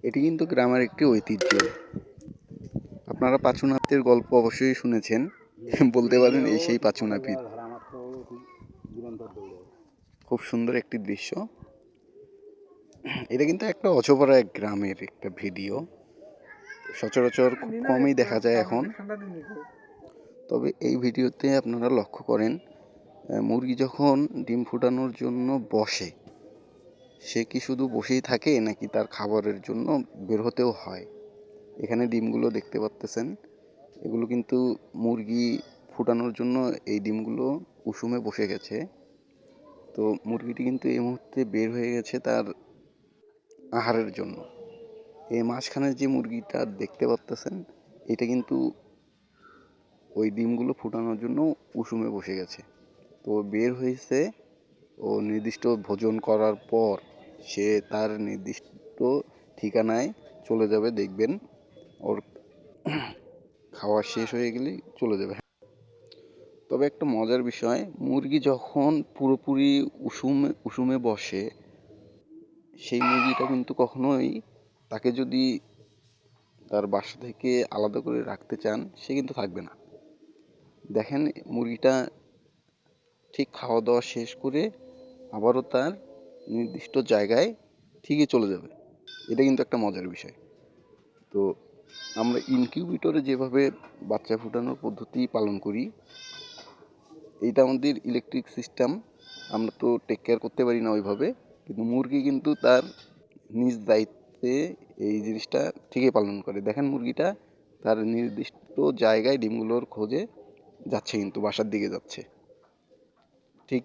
এটি কিন্তু গ্রামের একটি ঐতিহ্য। আপনারা পাঁচু নাপিতের গল্প অবশ্যই শুনেছেন, বলতে পারেন এই সেই পাঁচু নাপিত। খুব সুন্দর একটি দৃশ্য। এটা কিন্তু একটা অজপাড়া এক গ্রামের একটা ভিডিও, সচরাচর খুব কমই দেখা যায় এখন। তবে এই ভিডিওতে আপনারা লক্ষ্য করেন, মুরগি যখন ডিম ফুটানোর জন্য বসে, সে কি শুধু বসেই থাকে নাকি তার খাবারের জন্য বের হতেও হয়। এখানে ডিমগুলো দেখতে পাচ্তেছেন, এগুলো কিন্তু মুরগি ফুটানোর জন্য এই ডিমগুলো কুসুমে বসে গেছে। তো মুরগিটি কিন্তু এই মুহূর্তে বের হয়ে গেছে তার আহারের জন্য। এই মাঝখানে যে মুরগিটা দেখতে পাচ্তেছেন, এটা কিন্তু ওই ডিমগুলো ফুটানোর জন্য কুসুমে বসে গেছে। তো বের হয়েছে, ও নির্দিষ্ট ভোজন করার পর সে তার নির্দিষ্ট ঠিকানায় চলে যাবে। দেখবেন ওর খাওয়া শেষ হয়ে গেলেই চলে যাবে। তবে একটা মজার বিষয়, মুরগি যখন পুরোপুরি উষুমে বসে, সেই মুরগিটা কিন্তু কখনোই, তাকে যদি তার বাসা থেকে আলাদা করে রাখতে চান, সে কিন্তু থাকবে না। দেখেন, মুরগিটা ঠিক খাওয়া দাওয়া শেষ করে আবারও তার নির্দিষ্ট জায়গায় ঠিকই চলে যাবে। এটা কিন্তু একটা মজার বিষয়। তো আমরা ইনকিউবেটরে যেভাবে বাচ্চা ফুটানোর পদ্ধতি পালন করি, এইটা আমাদের ইলেকট্রিক সিস্টেম, আমরা তো টেক কেয়ার করতে পারি না ওইভাবে, কিন্তু মুরগি কিন্তু তার নিজ দায়িত্বে এই জিনিসটা ঠিকই পালন করে। দেখেন, মুরগিটা তার নির্দিষ্ট জায়গায় ডিমগুলোর খোঁজে যাচ্ছে, কিন্তু বাসার দিকে যাচ্ছে। ঠিক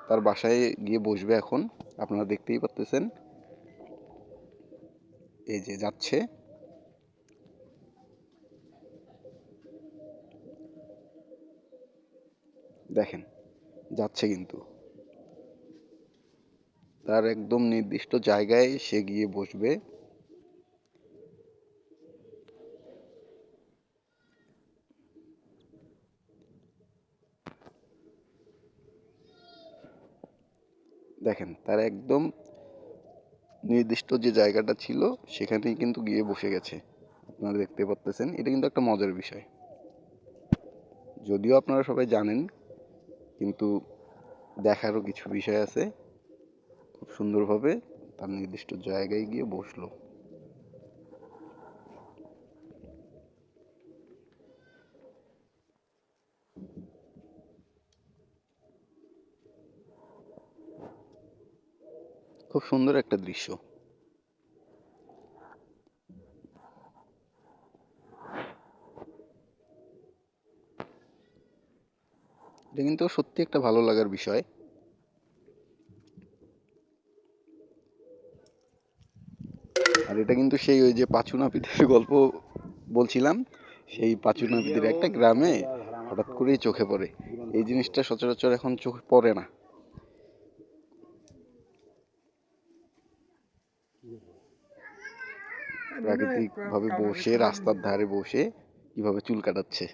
তার বাসায় গিয়ে বসবে এখন, আপনারা দেখতেই পাচ্তেছেন, এই যে যাচ্ছে। দেখেন, যাচ্ছে কিন্তু তার একদম নির্দিষ্ট জায়গায় সে গিয়ে বসবে। দেখেন, তার একদম নির্দিষ্ট যে জায়গাটা ছিল সেখানেই কিন্তু গিয়ে বসে গেছে। আপনারা দেখতে পাচ্তেছেন, এটা কিন্তু একটা মজার বিষয়। যদিও আপনারা সবাই জানেন, কিন্তু দেখারও কিছু বিষয় আছে। খুব সুন্দরভাবে তার নির্দিষ্ট জায়গায় গিয়ে বসলো। খুব সুন্দর একটা দৃশ্য। এটা কিন্তু সত্যি একটা ভালো লাগার বিষয়। আর এটা কিন্তু সেই ওই যে পাঁচু নাপিতের গল্প বলছিলাম, সেই পাঁচু নাপিতের একটা গ্রামে হঠাৎ করেই চোখে পড়ে। এই জিনিসটা সচরাচর এখন চোখে পড়ে না। প্রাকৃতিক ভাবে বসে, রাস্তার ধারে বসে কিভাবে চুল কাটাচ্ছে।